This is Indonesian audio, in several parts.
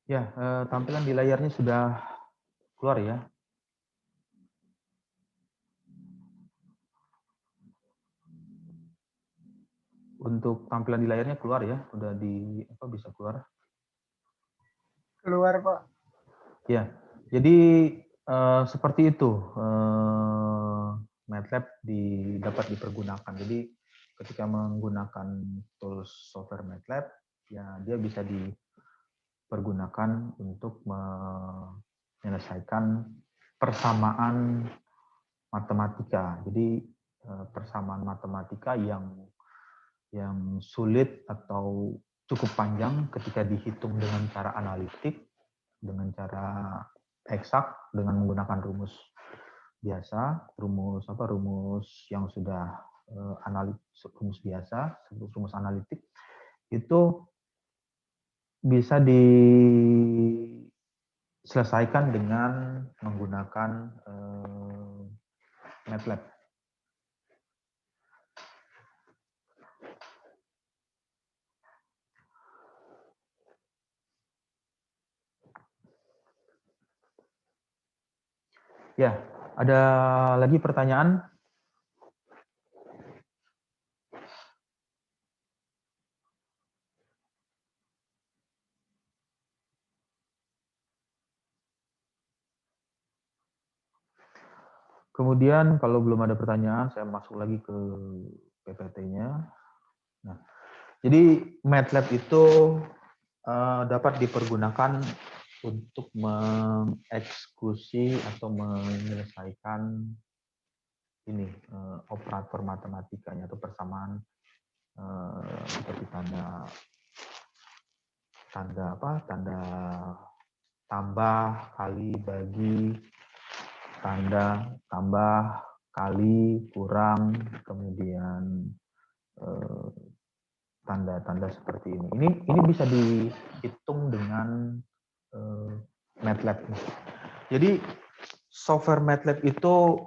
Ya, tampilan di layarnya sudah keluar ya. Untuk tampilan di layarnya keluar ya, udah di apa bisa keluar. Keluar, Pak. Ya, jadi seperti itu MATLAB dapat dipergunakan. Jadi ketika menggunakan tools software MATLAB, ya dia bisa dipergunakan untuk menyelesaikan persamaan matematika. Jadi persamaan matematika yang sulit atau cukup panjang ketika dihitung dengan cara analitik, dengan cara eksak, dengan menggunakan rumus biasa, rumus yang sudah rumus biasa, rumus analitik, itu bisa diselesaikan dengan menggunakan MATLAB. Ya, ada lagi pertanyaan? Kemudian kalau belum ada pertanyaan, saya masuk lagi ke PPT-nya. Nah, jadi MATLAB itu dapat dipergunakan untuk mengeksekusi atau menyelesaikan ini operator matematikanya atau persamaan seperti tanda tambah, kali, bagi, tanda tambah, kali, kurang, kemudian tanda-tanda seperti ini. Ini bisa dihitung dengan MATLAB. Jadi software MATLAB itu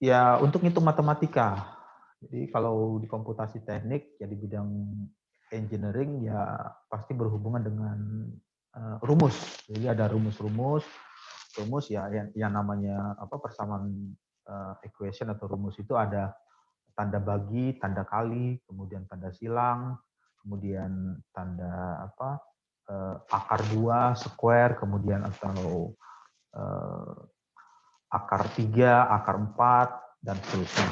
ya untuk ngitung matematika. Jadi kalau di komputasi teknik ya di bidang engineering ya pasti berhubungan dengan rumus. Jadi ada rumus ya yang namanya apa persamaan equation atau rumus itu ada tanda bagi, tanda kali, kemudian tanda silang, kemudian tanda apa akar 2, square, kemudian atau akar 3, akar 4, dan seterusnya.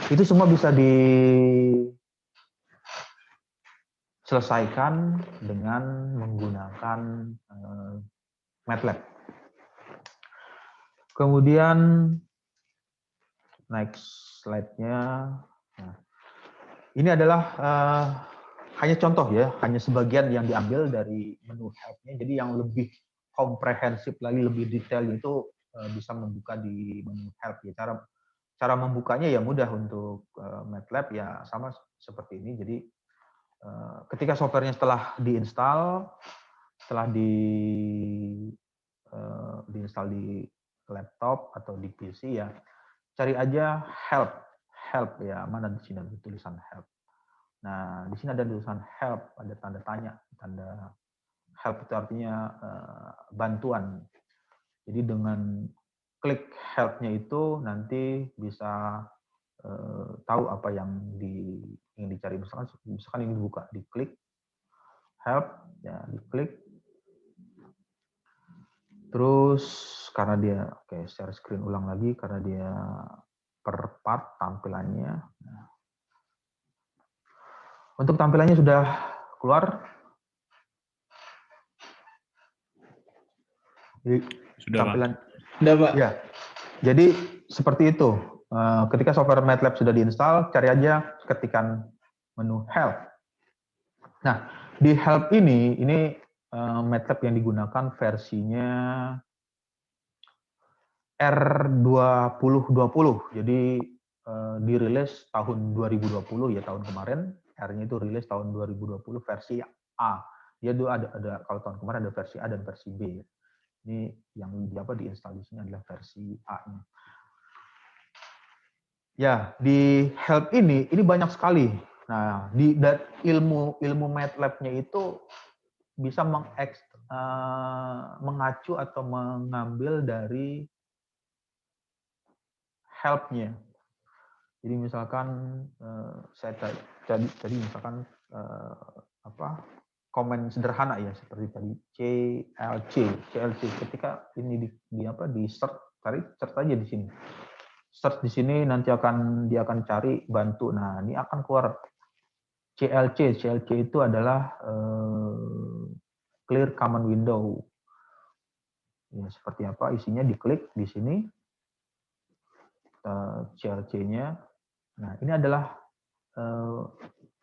Itu semua bisa diselesaikan dengan menggunakan MATLAB. Kemudian next slide-nya. Nah, ini adalah hanya contoh ya, hanya sebagian yang diambil dari menu help-nya. Jadi yang lebih komprehensif lagi, lebih detail itu bisa membuka di menu help ya. Cara membukanya ya mudah untuk MATLAB ya sama seperti ini. Jadi ketika softwarenya setelah diinstal, setelah diinstal di laptop atau di PC ya, cari aja help ya, mana di sini ada tulisan help. Nah, di sini ada tulisan help, ada tanda tanya, tanda help itu artinya bantuan. Jadi dengan klik help-nya itu nanti bisa tahu apa yang ingin dicari. Misalkan ini dibuka, diklik help, ya diklik. Terus karena dia, share screen ulang lagi karena dia per part tampilannya. Nah, untuk tampilannya sudah keluar. Jadi, Sudah, tampilan, Pak. Sudah, Pak. Ya, jadi seperti itu. Ketika software MATLAB sudah diinstal, cari aja ketikan menu help. Nah, di help ini MATLAB yang digunakan versinya R2020. Jadi dirilis tahun 2020 ya, tahun kemarin. R-nya itu rilis tahun 2020 versi A. Dia itu ada kalau tahun kemarin ada versi A dan versi B. Ini yang diinstal di sini adalah versi A-nya. Ya, di help ini banyak sekali. Nah, ilmu MATLAB-nya itu bisa mengacu atau mengambil dari help-nya. Jadi misalkan saya tadi misalkan komen sederhana ya seperti tadi CLC ketika ini di search, search aja di sini. Search di sini nanti dia akan cari bantu. Nah, ini akan keluar CLC. CLC itu adalah clear command window. Ya, seperti apa isinya, diklik di sini CLC-nya. Nah, ini adalah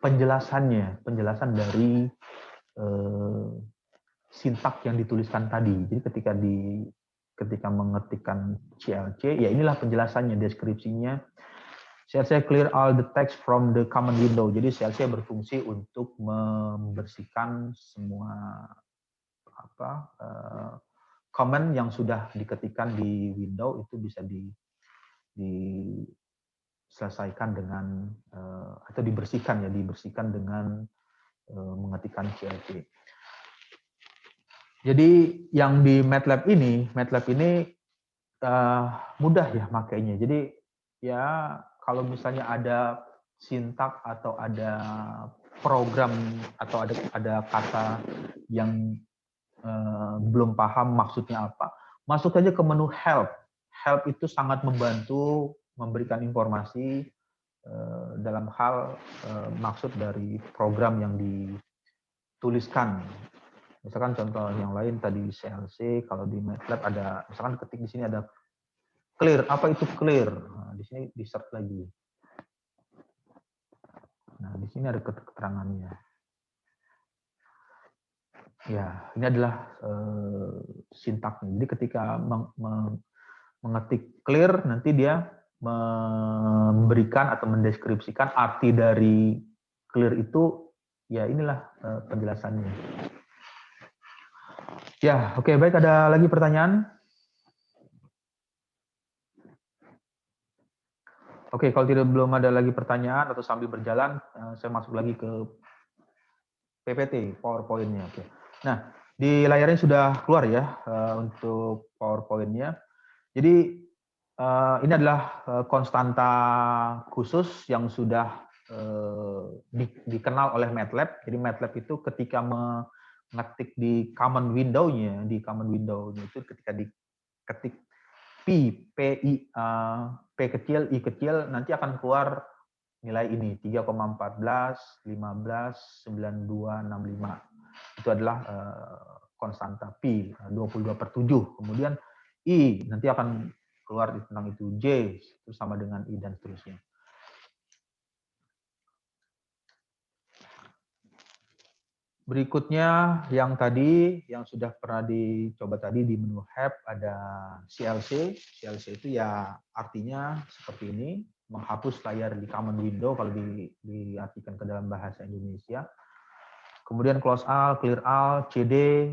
penjelasan dari sintak yang dituliskan tadi. Jadi ketika mengetikkan CLC, ya inilah penjelasannya, deskripsinya. CLC clear all the text from the command window. Jadi CLC berfungsi untuk membersihkan semua command yang sudah diketikkan di window itu bisa diselesaikan dengan atau dibersihkan dengan mengetikkan CLC. Jadi yang di MATLAB ini mudah ya makainya. Jadi ya kalau misalnya ada sintak atau ada program atau ada kata yang belum paham maksudnya apa, masuk aja ke menu help. Help itu sangat membantu memberikan informasi dalam hal maksud dari program yang dituliskan. Misalkan contoh yang lain tadi CLC, kalau di MATLAB ada, misalkan ketik di sini ada clear. Apa itu clear? Nah, di sini di search lagi. Nah, di sini ada keterangannya. Ya, ini adalah sintaknya. Jadi ketika mengetik clear, nanti dia memberikan atau mendeskripsikan arti dari clear itu. Ya, inilah penjelasannya. Ya, oke, baik. Ada lagi pertanyaan? Oke, kalau belum ada lagi pertanyaan atau sambil berjalan, saya masuk lagi ke PPT, PowerPoint-nya. Oke. Nah, di layarnya sudah keluar ya untuk PowerPoint-nya. Jadi ini adalah konstanta khusus yang sudah dikenal oleh MATLAB. Jadi MATLAB itu ketika mengetik di command window-nya, itu ketika diketik P kecil, I kecil, nanti akan keluar nilai ini, 3,14, 15, 92, 65. Itu adalah konstanta P, 22/7. Kemudian I, nanti akan keluar tentang itu J, itu sama dengan I, dan seterusnya. Berikutnya yang tadi, yang sudah pernah dicoba tadi di menu help ada CLC. CLC itu ya artinya seperti ini, menghapus layar di command window kalau diartikan ke dalam bahasa Indonesia. Kemudian close all, clear all, CD,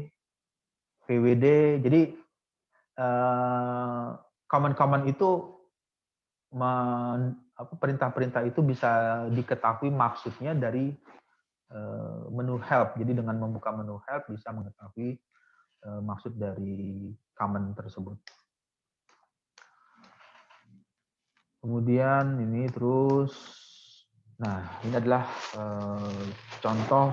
PWD. Jadi command-command itu perintah-perintah itu bisa diketahui maksudnya dari menu help. Jadi dengan membuka menu help bisa mengetahui maksud dari command tersebut. Kemudian ini terus, nah ini adalah contoh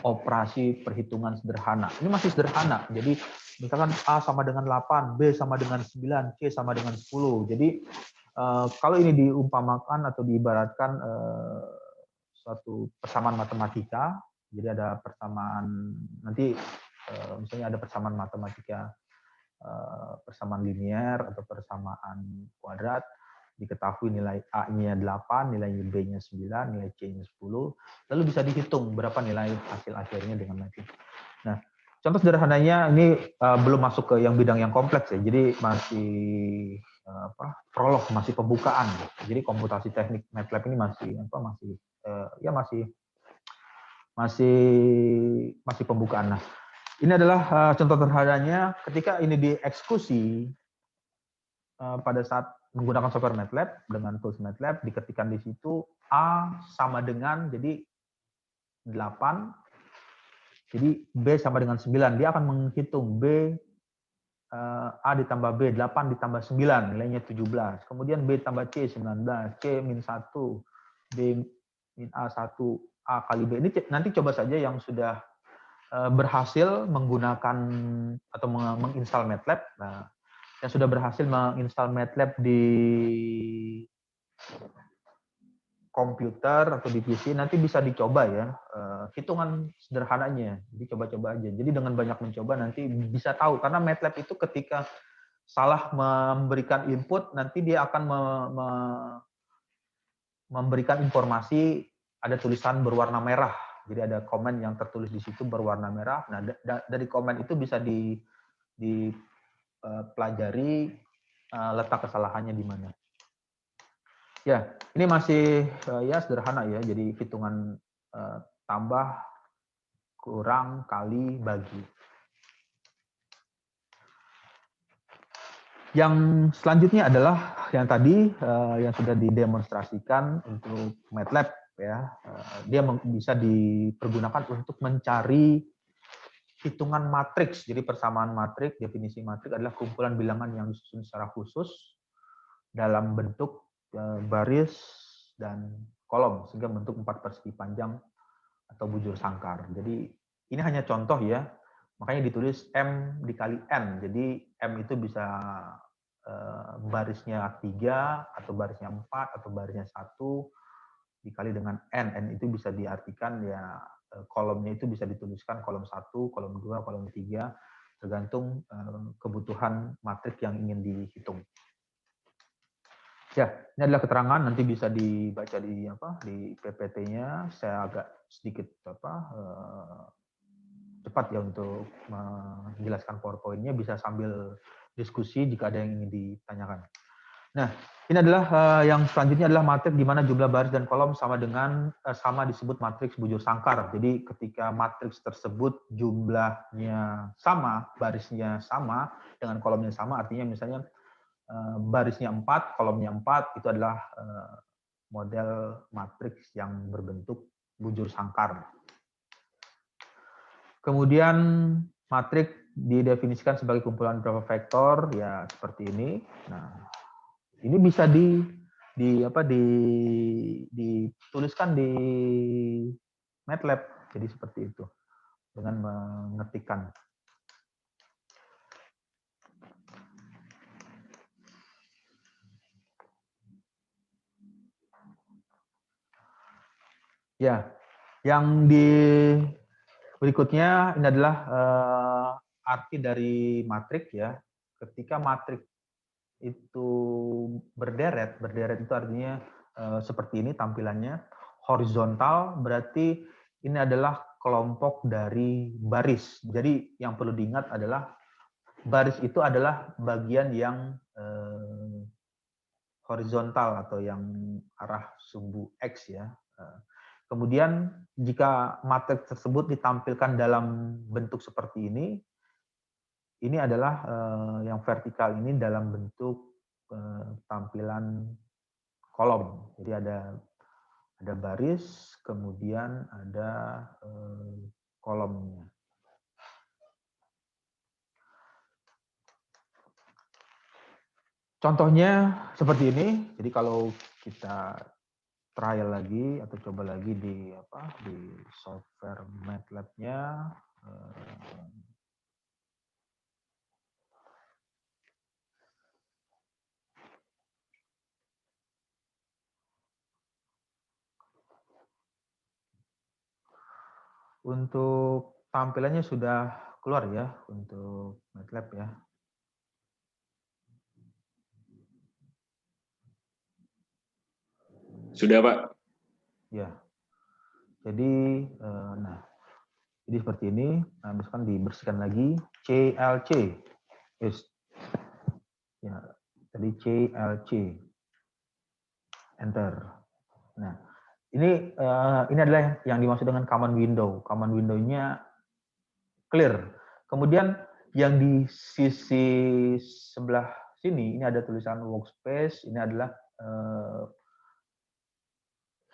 operasi perhitungan sederhana. Ini masih sederhana. Jadi misalkan A sama dengan 8, B sama dengan 9, C sama dengan 10. Jadi kalau ini diumpamakan atau diibaratkan suatu persamaan matematika, jadi ada persamaan, nanti misalnya ada persamaan matematika, persamaan linear atau persamaan kuadrat, diketahui nilai A-nya 8, nilai B-nya 9, nilai C-nya 10, lalu bisa dihitung berapa nilai hasil akhirnya dengan matematika. Nah, contoh sederhananya ini belum masuk ke yang bidang yang kompleks ya, jadi masih prolog, masih pembukaan. Jadi komputasi teknik MATLAB ini masih pembukaan. Nah, ini adalah contoh sederhananya ketika ini dieksekusi pada saat menggunakan software MATLAB dengan tools MATLAB, diketikkan di situ A sama dengan jadi 8 Jadi B sama dengan 9. Dia akan menghitung B A ditambah B, 8 ditambah 9, nilainya 17. Kemudian B tambah C, 19. C min 1, B min A 1, A kali B. Ini nanti coba saja yang sudah berhasil menggunakan atau menginstal MATLAB. Nah, yang sudah berhasil menginstal MATLAB di komputer atau di PC, nanti bisa dicoba ya hitungan sederhananya. Jadi coba-coba aja. Jadi dengan banyak mencoba nanti bisa tahu, karena MATLAB itu ketika salah memberikan input, nanti dia akan memberikan informasi, ada tulisan berwarna merah. Jadi ada komen yang tertulis di situ berwarna merah. Nah, dari komen itu bisa dipelajari letak kesalahannya di mana. Ya, ini masih ya sederhana ya. Jadi hitungan tambah, kurang, kali, bagi. Yang selanjutnya adalah yang tadi yang sudah didemonstrasikan untuk MATLAB ya. Dia bisa dipergunakan untuk mencari hitungan matriks. Jadi persamaan matriks, definisi matriks adalah kumpulan bilangan yang disusun secara khusus dalam bentuk baris dan kolom sehingga bentuk 4 persegi panjang atau bujur sangkar. Jadi ini hanya contoh ya. Makanya ditulis M dikali N. Jadi M itu bisa barisnya 3 atau barisnya 4 atau barisnya 1 dikali dengan N. N itu bisa diartikan ya kolomnya itu bisa dituliskan kolom 1, kolom 2, kolom 3 tergantung kebutuhan matriks yang ingin dihitung. Ya, ini adalah keterangan, nanti bisa dibaca di PPT-nya. Saya agak sedikit cepat ya untuk menjelaskan PowerPoint-nya, bisa sambil diskusi jika ada yang ingin ditanyakan. Nah, ini adalah yang selanjutnya adalah matriks di mana jumlah baris dan kolom sama disebut matriks bujur sangkar. Jadi ketika matriks tersebut jumlahnya sama, barisnya sama dengan kolomnya sama, artinya misalnya barisnya 4, kolomnya 4, itu adalah model matriks yang berbentuk bujur sangkar. Kemudian matriks didefinisikan sebagai kumpulan beberapa vektor, ya seperti ini. Nah, ini bisa dituliskan di MATLAB, jadi seperti itu dengan mengetikkan. Ya, yang berikutnya ini adalah arti dari matriks ya. Ketika matriks itu berderet itu artinya seperti ini tampilannya. Horizontal berarti ini adalah kelompok dari baris. Jadi yang perlu diingat adalah baris itu adalah bagian yang horizontal atau yang arah sumbu X ya. Kemudian jika matriks tersebut ditampilkan dalam bentuk seperti ini adalah yang vertikal ini dalam bentuk tampilan kolom. Jadi ada baris, kemudian ada kolomnya. Contohnya seperti ini. Jadi kalau kita trial lagi atau coba lagi di software MATLAB-nya, untuk tampilannya sudah keluar ya untuk MATLAB ya. Sudah, Pak. Ya. Jadi jadi seperti ini. Nah, misalkan dibersihkan lagi CLC. Yes. Ya, tadi CLC. Enter. Nah, ini adalah yang dimaksud dengan command window. Command window-nya clear. Kemudian yang di sisi sebelah sini ini ada tulisan workspace. Ini adalah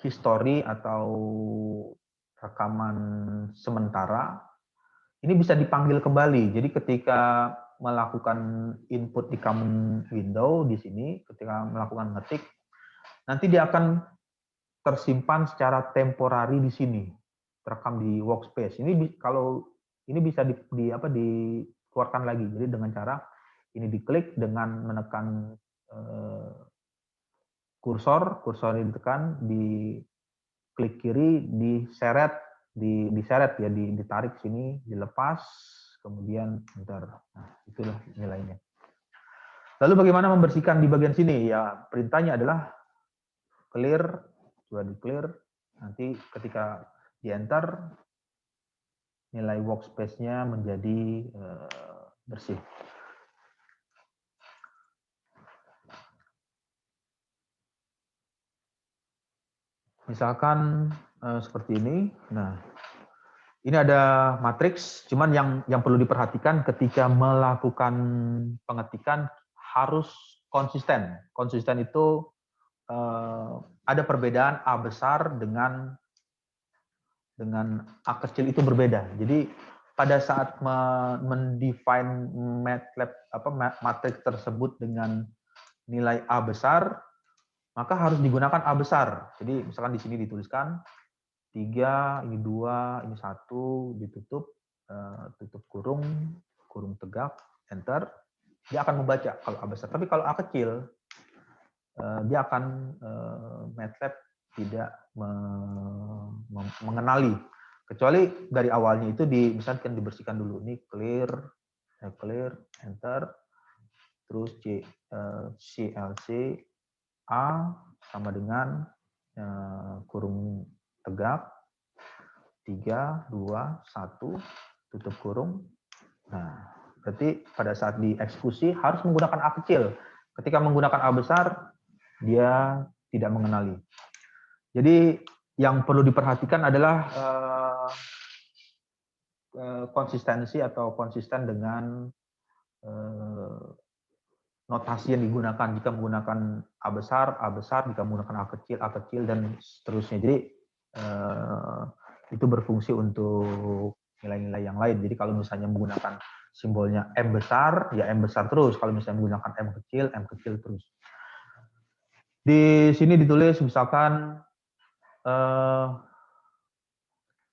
history atau rekaman sementara. ini bisa dipanggil kembali. Jadi ketika melakukan input di common window di sini, ketika melakukan ngetik, nanti dia akan tersimpan secara temporari di sini, terekam di workspace. Ini kalau ini bisa dikeluarkan lagi. Jadi dengan cara ini diklik dengan menekan kursor ini ditekan, di klik kiri, diseret ya, ditarik sini, dilepas, kemudian enter. Nah, itulah nilainya. Lalu bagaimana membersihkan di bagian sini? Ya, perintahnya adalah clear, coba di clear, nanti ketika di enter, nilai workspace-nya menjadi bersih. Misalkan seperti ini. Nah, ini ada matriks, cuman yang perlu diperhatikan ketika melakukan pengetikan harus konsisten. Konsisten itu ada perbedaan A besar dengan A kecil itu berbeda. Jadi pada saat mendefine MATLAB matriks tersebut dengan nilai A besar, maka harus digunakan A besar. Jadi misalkan di sini dituliskan 3, ini 2, ini 1, ditutup, tutup kurung tegak, enter, dia akan membaca kalau A besar. Tapi kalau A kecil, dia akan MATLAB tidak mengenali. Kecuali dari awalnya itu misalkan dibersihkan dulu. Ini clear, enter, terus CLC A sama dengan kurung tegak, 3, 2, 1, tutup kurung. Nah, berarti pada saat dieksekusi harus menggunakan A kecil. Ketika menggunakan A besar, dia tidak mengenali. Jadi yang perlu diperhatikan adalah konsistensi atau konsisten dengan notasi yang digunakan. Jika menggunakan A besar, jika menggunakan A kecil, dan seterusnya. Jadi itu berfungsi untuk nilai-nilai yang lain. Jadi kalau misalnya menggunakan simbolnya M besar, ya M besar terus. Kalau misalnya menggunakan M kecil terus. Di sini ditulis misalkan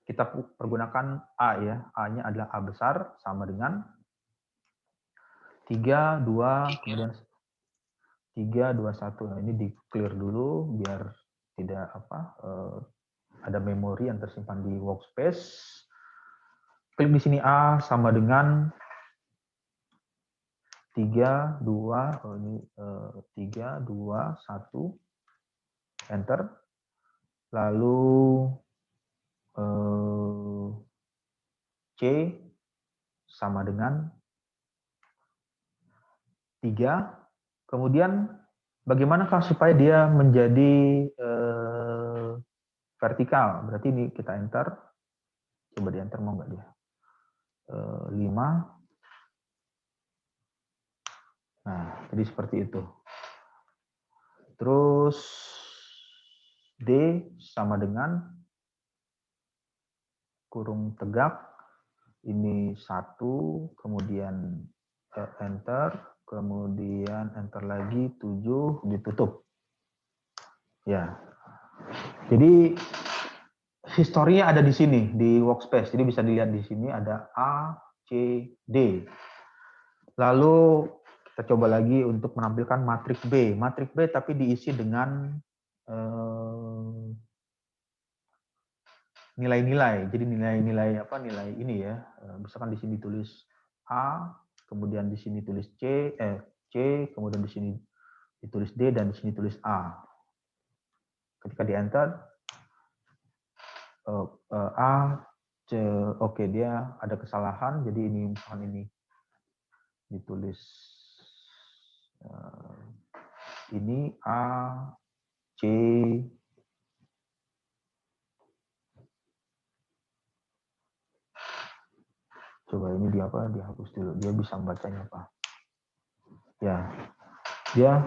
kita pergunakan A ya. A-nya adalah A besar sama dengan 3, 2, kemudian 3, 2, 1. Nah, ini di clear dulu biar tidak ada memori yang tersimpan di workspace. Klik di sini A sama dengan 3, 2, ini 3, 2, 1, enter. Lalu C sama dengan 3. Kemudian bagaimanakah supaya dia menjadi vertikal? Berarti ini kita enter. Coba di enter, mau nggak dia? 5. Nah, jadi seperti itu. Terus D sama dengan kurung tegak. Ini 1, kemudian enter, kemudian enter lagi 7, ditutup. Ya. Jadi historinya ada di sini di workspace. Jadi bisa dilihat di sini ada A, C, D. Lalu kita coba lagi untuk menampilkan matriks B. Matriks B tapi diisi dengan nilai-nilai. Jadi nilai-nilai nilai ini ya. Misalkan di sini tulis A, kemudian di sini tulis C, kemudian di sini ditulis D, dan di sini tulis A. Ketika di enter, A, C, oke, dia ada kesalahan. Jadi ini misalkan ini ditulis ini A, C, coba ini dihapus dulu. Dia bisa membacanya apa? Ya, dia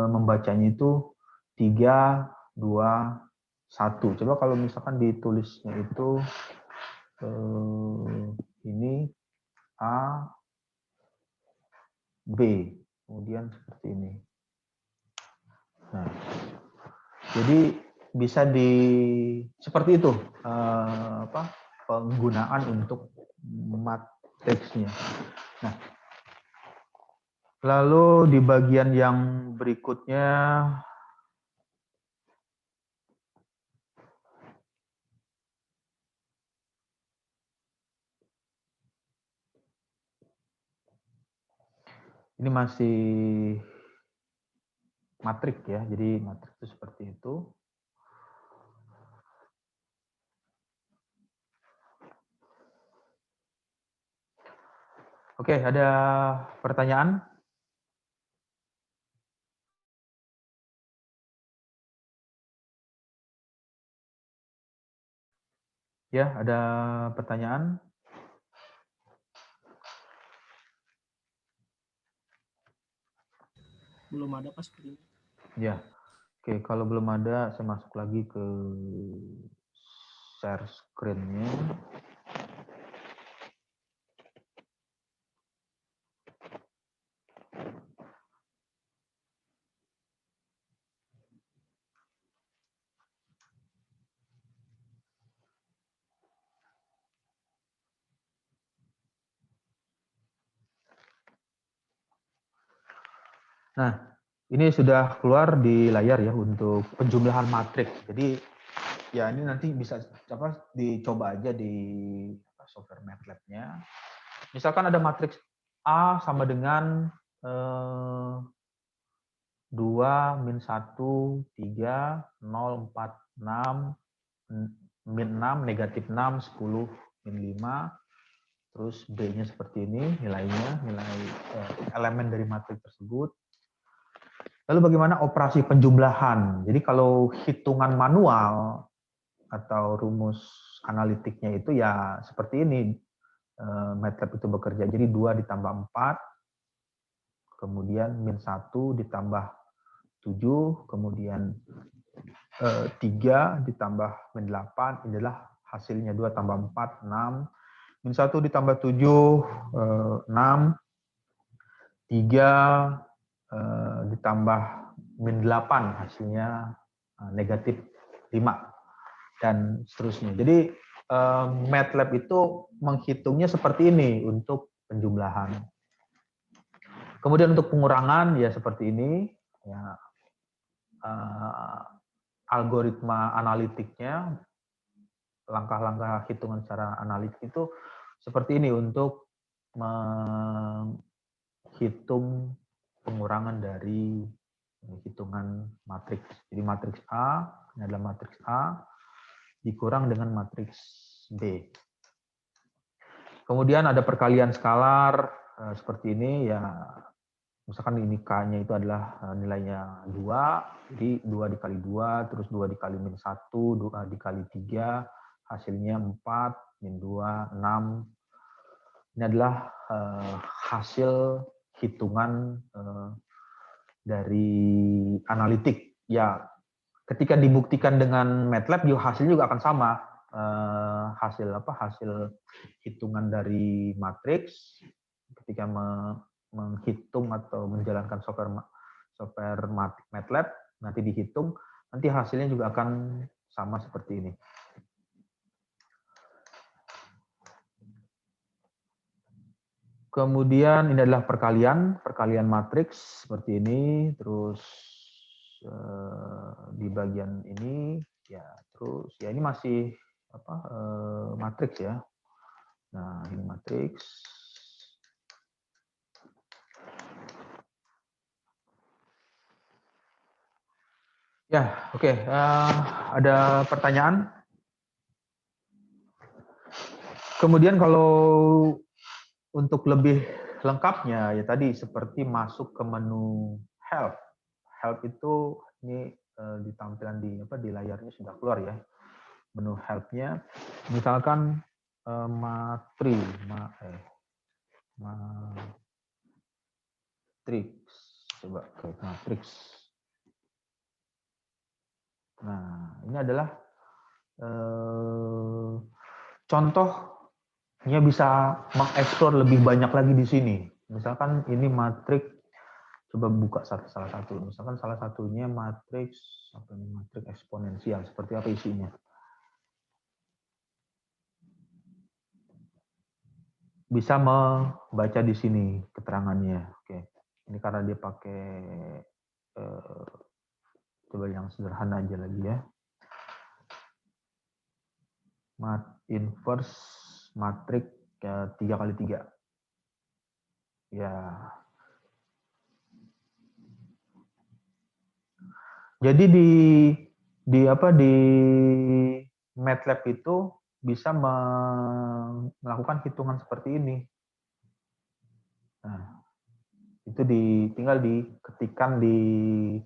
membacanya itu 3, 2, 1. Coba kalau misalkan ditulisnya itu ini A, B, kemudian seperti ini. Nah, jadi bisa seperti itu penggunaan untuk matriksnya. Nah, lalu di bagian yang berikutnya ini masih matrik ya, jadi matrik itu seperti itu. Oke, ada pertanyaan? Ya, ada pertanyaan? Belum ada Pak sepertinya. Ya, oke. Kalau belum ada, saya masuk lagi ke share screen-nya. Nah, ini sudah keluar di layar ya untuk penjumlahan matriks. Jadi ya ini nanti bisa dicoba aja di software MATLAB-nya. Misalkan ada matriks A sama dengan 2, min 1, 3, 0, 4, 6, min 6, negatif 6, 10, min 5. Terus B-nya seperti ini, nilainya, nilai elemen dari matriks tersebut. Lalu bagaimana operasi penjumlahan? Jadi kalau hitungan manual atau rumus analitiknya itu ya seperti ini. MATLAB itu bekerja. Jadi 2 ditambah 4, kemudian min 1 ditambah 7, kemudian 3 ditambah min 8, inilah hasilnya 2 tambah 4, 6. Min 1 ditambah 7, 6. 3 ditambah min 8, hasilnya negatif 5, dan seterusnya. Jadi MATLAB itu menghitungnya seperti ini untuk penjumlahan. Kemudian untuk pengurangan ya seperti ini. Ya, algoritma analitiknya, langkah-langkah hitungan secara analitik itu seperti ini untuk menghitung pengurangan dari hitungan matriks. Jadi matriks A, ini adalah matriks A, dikurang dengan matriks B. Kemudian ada perkalian skalar seperti ini, ya misalkan ini K-nya itu adalah nilainya 2, jadi 2 dikali 2, terus 2 dikali min 1, 2 dikali 3, hasilnya 4, min 2, 6. Ini adalah hasil hitungan dari analitik. Ya, ketika dibuktikan dengan MATLAB, hasilnya juga akan sama. Hasil hitungan dari matriks ketika menghitung atau menjalankan software MATLAB, nanti dihitung, nanti hasilnya juga akan sama seperti ini. Kemudian ini adalah perkalian matriks seperti ini, terus di bagian ini ya, terus ya ini masih matriks ya. Nah, ini matriks. Ya, oke. Ada pertanyaan? Kemudian kalau untuk lebih lengkapnya ya tadi seperti masuk ke menu help. Help itu ini di tampilan di layarnya sudah keluar ya. Menu help-nya misalkan matriks. Coba ke matriks. Nah, ini adalah contoh Dia bisa mengeksplor lebih banyak lagi di sini. Misalkan ini matriks, coba buka salah satu. Misalkan salah satunya matriks apa ini, matriks eksponensial. Seperti apa isinya? Bisa membaca di sini keterangannya. Oke, ini karena dia pakai coba yang sederhana aja lagi ya. Inverse matriks 3x3. Ya. Jadi di MATLAB itu bisa melakukan hitungan seperti ini. Nah, itu tinggal diketikkan di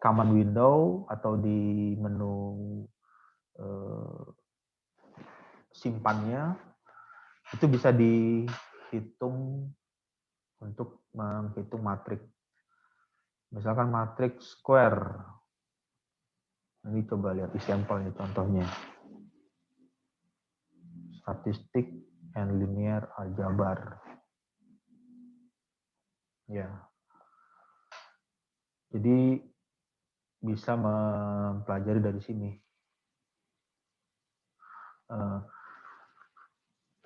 command window atau di menu simpannya, itu bisa dihitung untuk menghitung matriks. Misalkan matriks square. Ini coba lihat di sampelnya contohnya. Statistik and linear algebra. Ya. Jadi bisa mempelajari dari sini.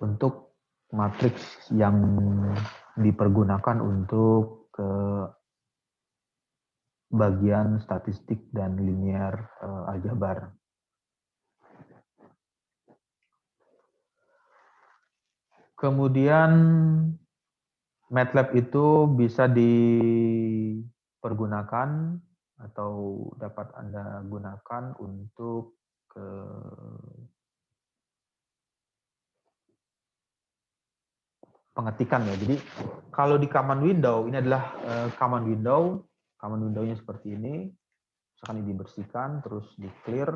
Untuk matriks yang dipergunakan untuk bagian statistik dan linear aljabar. Kemudian MATLAB itu bisa dipergunakan atau dapat Anda gunakan untuk pengetikan ya. Jadi kalau di command window, ini adalah command window-nya seperti ini. Misalkan ini dibersihkan, terus di clear,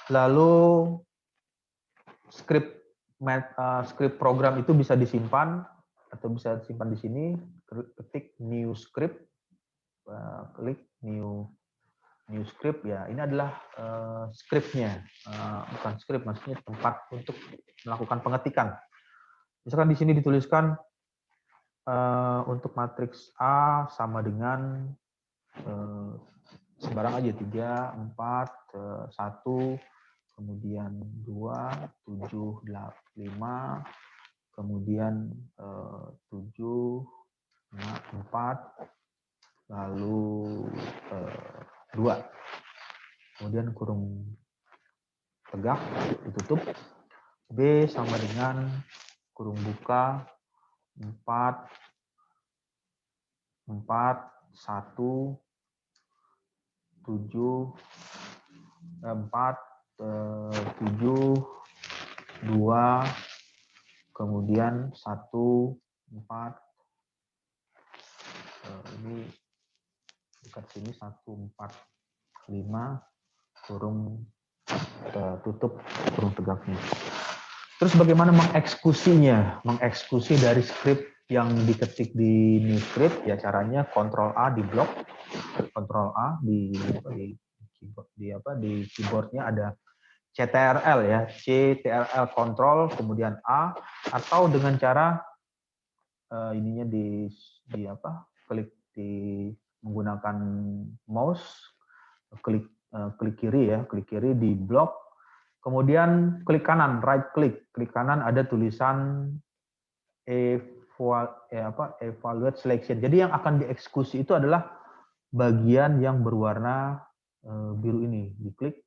lalu script program itu bisa disimpan atau bisa disimpan di sini, ketik new script, klik new script ya. Ini adalah scriptnya, bukan script, maksudnya tempat untuk melakukan pengetikan. Misalkan di sini dituliskan untuk matriks A sama dengan sembarang aja 3, 4, 1, kemudian 2, 7, 5, kemudian 7, 4, lalu 2. Kemudian kurung tegak ditutup. B sama dengan kurung buka 4, 1, 7, 4, 7, 2, kemudian 1, 4, ini dekat sini 1, 4, 5, kurung tutup kurung tegaknya. Terus bagaimana mengeksekusinya? Mengeksekusi dari script yang diketik di new script ya, caranya Ctrl A di blok, Ctrl A di keyboardnya ada CTRL ya, CTRL Ctrl kemudian A, atau dengan cara ininya klik menggunakan mouse, klik kiri ya, klik kiri di blok, kemudian klik kanan, right klik kanan ada tulisan evaluate selection. Jadi yang akan dieksekusi itu adalah bagian yang berwarna biru ini, diklik.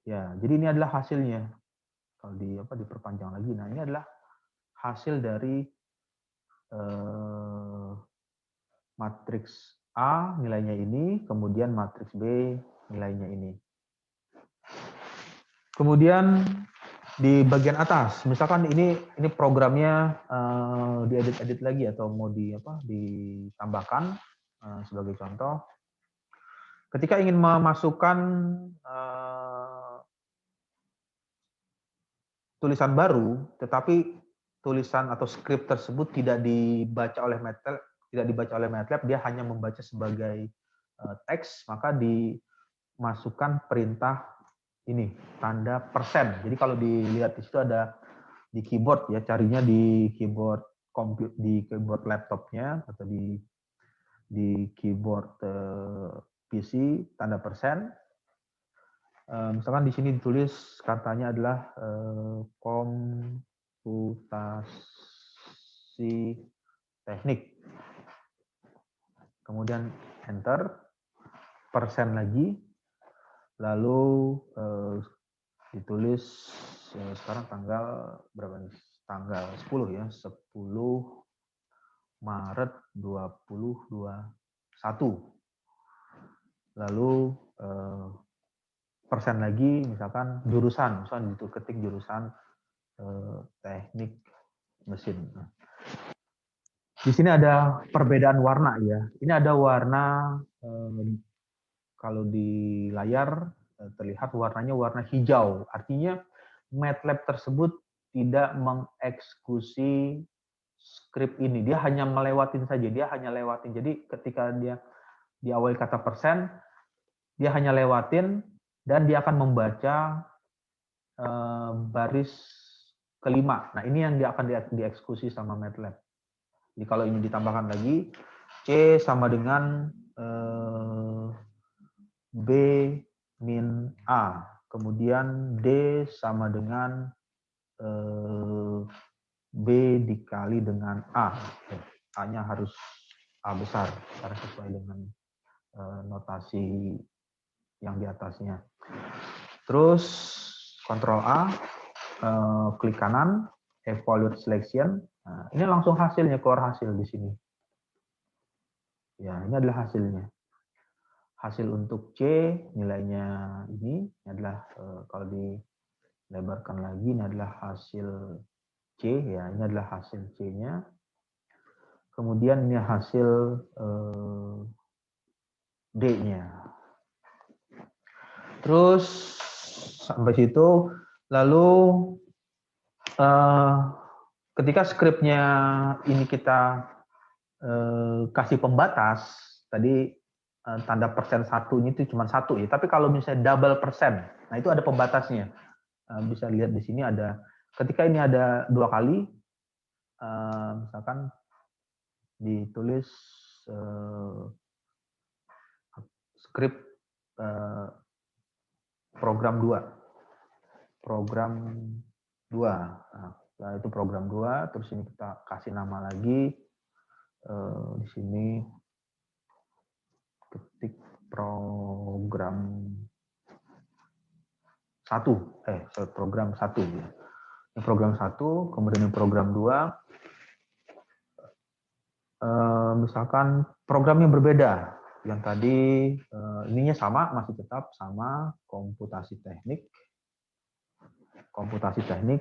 Ya, jadi ini adalah hasilnya. Kalau diperpanjang lagi, nah ini adalah hasil dari matriks A nilainya ini, kemudian matriks B nilainya ini. Kemudian di bagian atas, misalkan ini programnya diedit lagi atau mau ditambahkan sebagai contoh. Ketika ingin memasukkan tulisan baru, tetapi tulisan atau skrip tersebut tidak dibaca oleh MATLAB, dia hanya membaca sebagai teks, maka dimasukkan perintah ini tanda persen. Jadi kalau dilihat di situ ada di keyboard ya, carinya di keyboard keyboard laptopnya atau di keyboard PC tanda persen. Misalkan di sini ditulis katanya adalah komputasi teknik. Kemudian enter, persen lagi, lalu ditulis sekarang tanggal berapa nih? Tanggal 10 ya, 10 Maret 2021. Lalu persen lagi, misalkan jurusan, misalkan itu ketik jurusan teknik mesin. Di sini ada perbedaan warna ya. Ini ada warna kalau di layar terlihat warnanya warna hijau. Artinya MATLAB tersebut tidak mengeksekusi script ini. Dia hanya melewatin saja. Dia hanya lewatin. Jadi ketika dia di awal kata persen, dia hanya lewatin dan dia akan membaca baris kelima. Nah ini yang dia akan dieksekusi sama MATLAB. Jadi kalau ini ditambahkan lagi, C sama dengan B min A. Kemudian D sama dengan B dikali dengan A. A-nya harus A besar, karena sesuai dengan notasi yang di atasnya. Terus Ctrl A, klik kanan, Evaluate Selection. Nah, ini langsung hasilnya, keluar hasil di sini. Ya, ini adalah hasilnya. Hasil untuk C nilainya ini adalah kalau dilebarkan lagi ini adalah hasil C ya, ini adalah hasil C-nya. Kemudian ini hasil D-nya. Terus sampai situ lalu ketika skripnya ini kita kasih pembatas tadi tanda persen satunya itu cuma satu ya. Tapi kalau misalnya double persen, nah itu ada pembatasnya. Bisa lihat di sini ada ketika ini ada 2 kali, misalkan ditulis skrip program 2. Program 2. Nah, itu program 2, terus ini kita kasih nama lagi. Di sini ketik program 1. Program 1 ya. Ini program 1, kemudian ini program 2. Misalkan programnya berbeda. Yang tadi ininya sama, masih tetap sama komputasi teknik,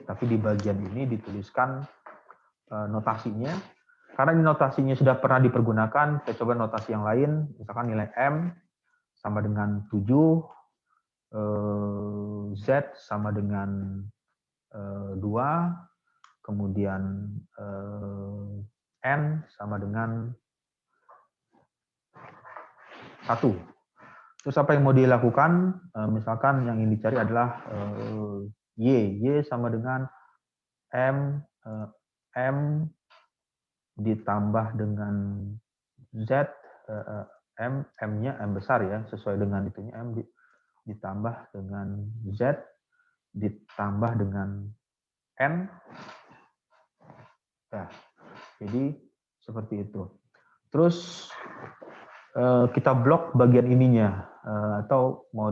tapi di bagian ini dituliskan notasinya. Karena ini notasinya sudah pernah dipergunakan, saya coba notasi yang lain, misalkan nilai M sama dengan 7, Z sama dengan 2, kemudian N sama dengan 1. Terus apa yang mau dilakukan? Misalkan yang ingin dicari adalah Y sama dengan M ditambah dengan Z, M-nya M besar ya, sesuai dengan itunya M ditambah dengan Z ditambah dengan N. Nah, jadi seperti itu. Terus kita blok bagian ininya atau mau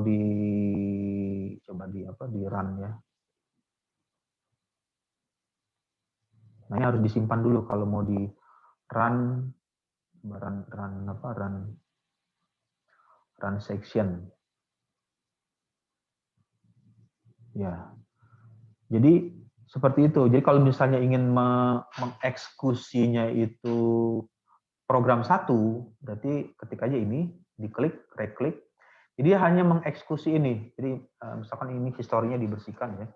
coba di run ya. Nah, ini harus disimpan dulu kalau mau di run section. Ya. Jadi seperti itu. Jadi kalau misalnya ingin mengeksekusinya itu program 1, berarti ketik aja ini, diklik, right click. Jadi dia hanya mengeksekusi ini. Jadi misalkan ini historinya dibersihkan ya.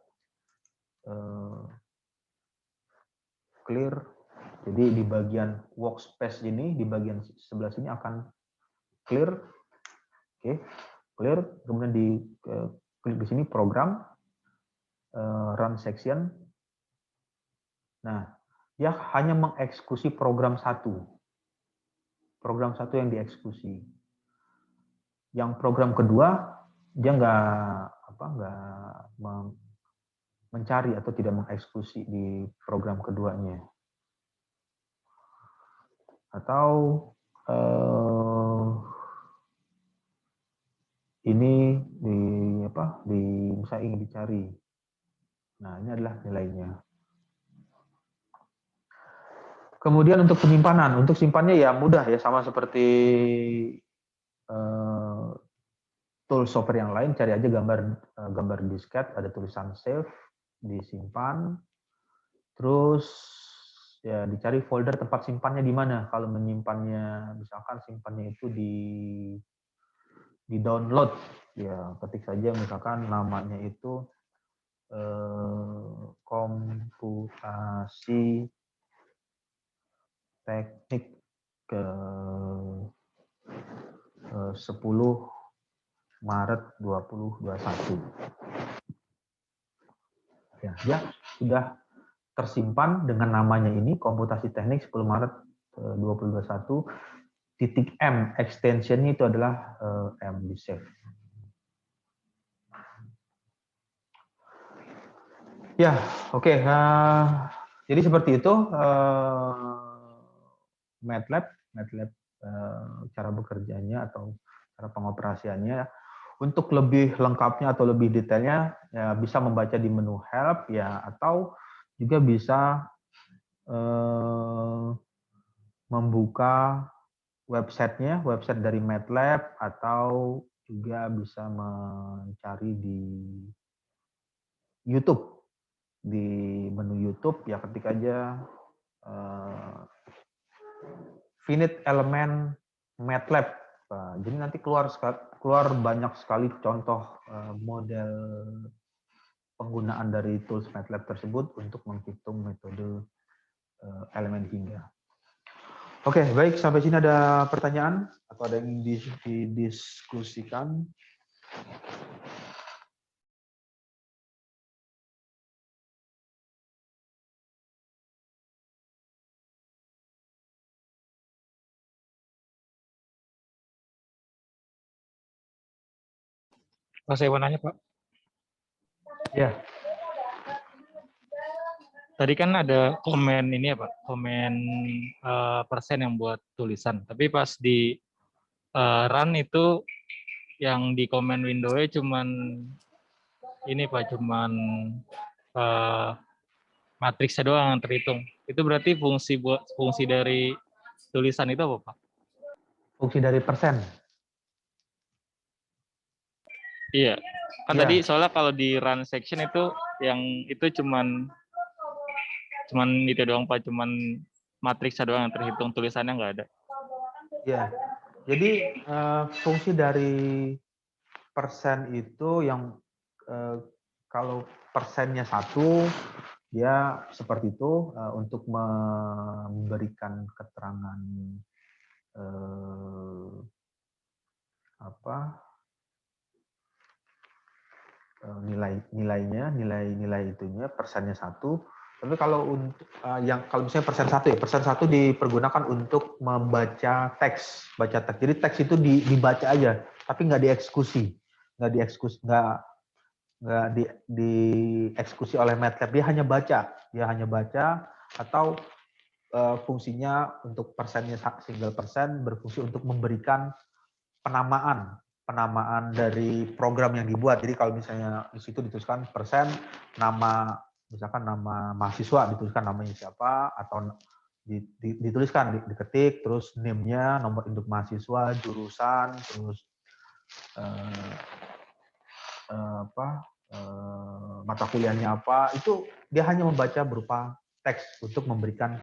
Clear. Jadi di bagian workspace ini, di bagian sebelah sini akan clear. Oke, clear. Kemudian di klik di sini program, run section. Nah, dia hanya mengeksekusi program satu yang dieksekusi. Yang program kedua dia nggak mencari atau tidak mengeksekusi di program keduanya. Atau ini misalnya ingin dicari. Nah, ini adalah nilainya. Kemudian untuk penyimpanan, untuk simpannya ya mudah ya, sama seperti tool software yang lain. Cari aja gambar disket, ada tulisan save, disimpan. Terus ya dicari folder tempat simpannya di mana. Kalau menyimpannya, misalkan simpannya itu di download, ya ketik saja misalkan namanya itu komputasi teknik ke 10 Maret 2021. Ya, dia sudah tersimpan dengan namanya ini, komputasi teknik 10 Maret 2021, titik M, extensionnya itu adalah M, di save. Ya, oke. Jadi seperti itu MATLAB cara bekerjanya atau cara pengoperasiannya. Untuk lebih lengkapnya atau lebih detailnya ya bisa membaca di menu help ya, atau juga bisa membuka website dari MATLAB, atau juga bisa mencari di YouTube. Di menu YouTube ya ketik aja finite element MATLAB. Nah, jadi nanti keluar banyak sekali contoh model penggunaan dari tools MATLAB tersebut untuk menghitung metode elemen hingga. Oke, baik, sampai sini ada pertanyaan atau ada yang didiskusikan? Saya mau nanya, Pak. Ya. Tadi kan ada komen ini ya, Pak, komen persen yang buat tulisan. Tapi pas di run itu yang di komen window-nya cuman ini, Pak, cuman matriksnya doang yang terhitung. Itu berarti fungsi dari tulisan itu apa, Pak? Fungsi dari persen. Iya. Kan ya. tadi soalnya kalau di run section itu yang itu cuman itu doang, Pak, cuman matriksnya doang yang terhitung, tulisannya nggak ada. Ya. Jadi fungsi dari persen itu yang kalau persennya 1 ya seperti itu, untuk memberikan keterangan nilai itunya, persennya 1. Tapi kalau untuk kalau misalnya persen 1 dipergunakan untuk membaca teks, Jadi teks itu dibaca aja, tapi nggak dieksekusi oleh MATLAB. Dia hanya baca, atau fungsinya untuk persennya single persen berfungsi untuk memberikan penamaan dari program yang dibuat. Jadi kalau misalnya di situ dituliskan persen, misalkan nama mahasiswa, dituliskan namanya siapa, atau dituliskan, diketik, terus name-nya, nomor induk mahasiswa, jurusan, terus mata kuliahnya apa, itu dia hanya membaca berupa teks untuk memberikan